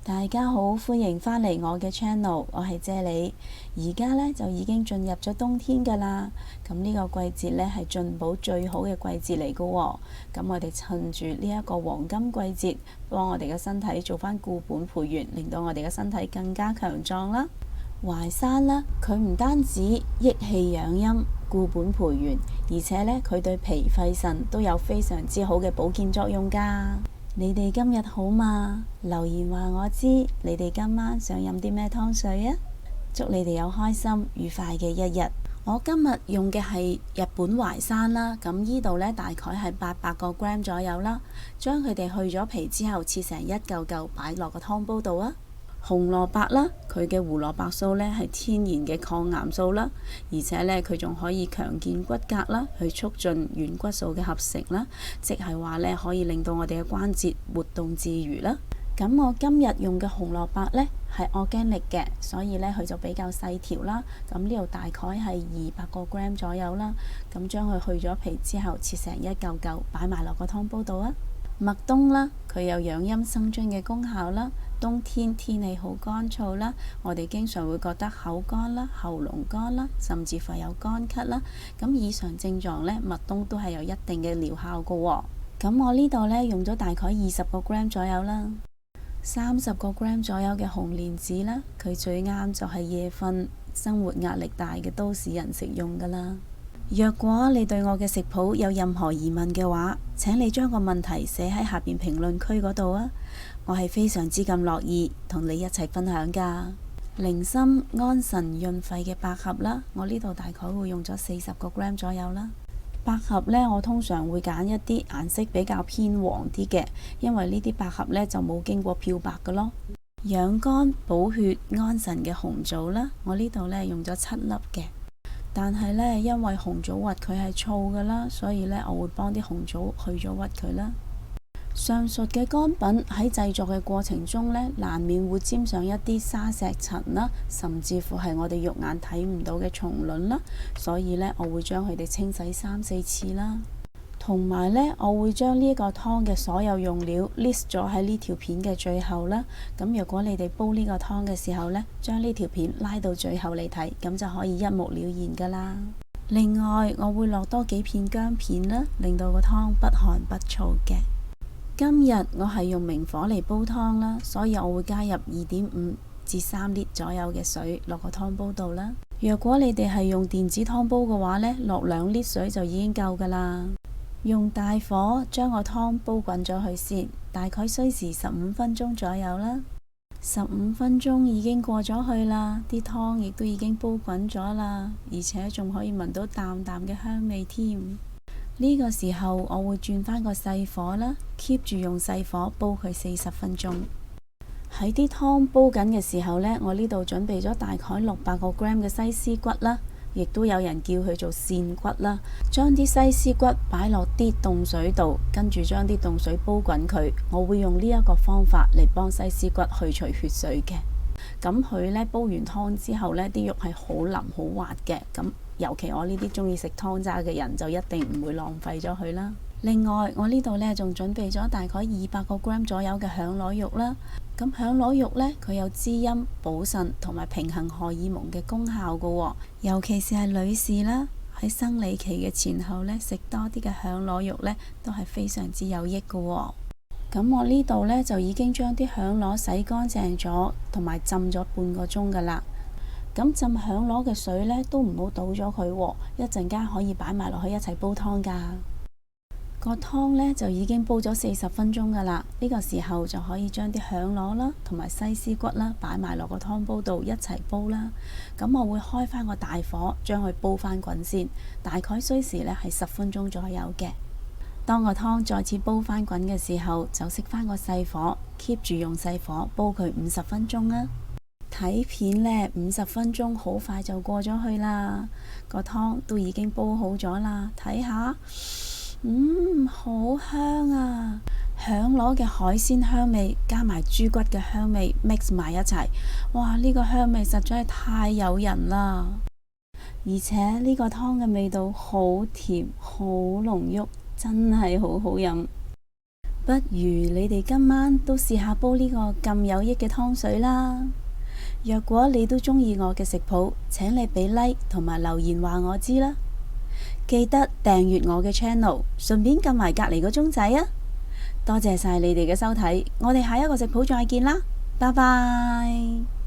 大家好，歡迎返嚟我嘅 channel， 我係啫喱。而家呢，就已經進入咗冬天㗎啦。咁呢個季節呢，係進補最好嘅季節嚟㗎喎。咁我哋趁住呢一個黃金季節，幫我哋嘅身體做返固本培元，令到我哋嘅身體更加強壯啦。淮山啦，佢唔單止益氣養陰、固本培元，而且呢，佢對脾肺腎都有非常之好嘅保健作用㗎。你哋今日好嗎？留言話我知，你哋今晚想飲啲咩湯水啊？祝你哋有開心愉快嘅一日。我今日用嘅係日本淮山啦，咁呢度呢，大概係800個 gram 左右啦。將佢哋去咗皮之後，切成一嚿嚿擺落個湯煲度啊。紅蘿蔔啦，佢嘅胡蘿蔔素呢係天然嘅抗癌素啦，而且呢，佢仲可以強健骨骼啦，去促進軟骨素嘅合成啦，即係話呢，可以令到我哋嘅關節活動自如啦。咁我今日用嘅紅蘿蔔呢係 organic 嘅，所以呢，佢就比較細條啦。咁呢度大概係200個 gram 左右啦。咁將佢去咗皮之後，切成一嚿嚿擺埋落個湯煲度啊。麥冬啦，佢有養陰生津嘅功效啦。冬天天氣好乾燥啦，我哋經常會覺得口乾啦、喉嚨乾啦，甚至乎有乾咳啦。咁以上症狀呢，麥冬都係有一定嘅療效㗎喎。咁我呢度呢，用咗大概20個 gram 左右啦。30個 gram 左右嘅紅蓮子啦，佢最啱就係夜瞓、生活壓力大嘅都市人食用㗎啦。若果你對我嘅食譜有任何疑問嘅話，請你將個問題寫喺下邊評論區嗰度啊！我係非常之咁樂意同你一齊分享㗎。寧心安神潤肺嘅百合啦，我呢度大概會用咗40個 gram 左右啦。百合呢，我通常會揀一啲顏色比較偏黃啲嘅，因為呢啲百合呢就冇經過漂白㗎咯。養肝補血安神嘅紅棗啦，我呢度呢用咗7粒嘅。但係呢，因為紅棗核佢係燥㗎啦，所以呢，我會幫啲紅棗去咗核佢啦。上述嘅乾品喺製作嘅過程中呢，難免會沾上一啲沙石塵啦，甚至乎係我哋肉眼睇唔到嘅蟲卵啦，所以呢，我會將佢哋清洗3-4次啦。同埋呢，我會將呢一個湯嘅所有用料 list 咗喺呢條片嘅最後啦。咁如果你哋煲呢個湯嘅時候呢，將呢條片拉到最後嚟睇，咁就可以一目了然㗎啦。另外，我會落多幾片薑片啦，令到個湯不寒不燥嘅。今日我係用明火嚟煲湯啦，所以我會加入2.5至3 lit 左右嘅水落個湯煲度啦。若果你哋係用電子湯煲嘅話呢，落2 lit 水就已經夠㗎啦。用大火將個湯煲滾咗去先，大概需時15分鐘左右啦。15分鐘已經過咗去啦，啲湯亦都已經煲滾咗啦，而且仲可以聞到淡淡嘅香味添。呢個時候我會轉返個細火啦，keep 住用細火煲佢40分鐘。喺啲湯煲緊嘅時候呢，我呢度準備咗大概600個 gram 嘅西施骨啦。亦都有人叫佢做扇骨啦，將啲西施骨擺落啲凍水度，跟住將啲凍水煲滾佢。我會用呢一個方法嚟幫西施骨去除血水嘅。咁佢呢，煲完湯之後呢，啲肉係好腍好滑嘅。咁尤其我呢啲中意食湯渣嘅人就一定唔會浪費咗佢啦。另外我呢度呢，仲準備咗大概200個 gram 左右嘅響螺肉啦。咁響螺肉呢，佢有滋陰補腎同埋平衡荷爾蒙嘅功效㗎喎。尤其是係女士啦，喺生理期嘅前後呢，食多啲嘅響螺肉呢，都係非常之有益㗎喎。咁我呢度呢，就已經將啲響螺洗乾淨咗，同埋浸咗半個鐘㗎啦。咁浸響螺嘅水呢，都唔好倒咗佢喎，一陣間可以擺埋落去一齊煲湯㗎。個湯呢，就已經煲咗40分鐘㗎啦，呢個時候就可以將啲響螺啦同埋西施骨啦擺埋落個湯煲度一齊煲啦。咁我會開返個大火將佢煲返滾先，大概需時呢係10分鐘左右嘅。當個湯再次煲返滾嘅時候，就熄返個細火 keep 住用細火煲佢50分鐘啊。睇片呢，50分鐘好快就過咗去啦，個湯都已經煲好咗啦，睇下。好香啊！響螺嘅海鮮香味加埋豬骨嘅香味 mix 埋一齊，哇！呢個香味實在係太誘人啦！而且呢個湯嘅味道好甜好濃郁，真係好好飲。不不如你哋今晚都試下煲呢個咁有益嘅湯水啦。若果你都鍾意我嘅食譜，請你俾 like 同埋留言話我知啦。記得訂閱我嘅 channel， 順便撳埋隔離個鐘仔啊！多謝晒你哋嘅收睇，我哋下一個食譜再見啦，拜拜。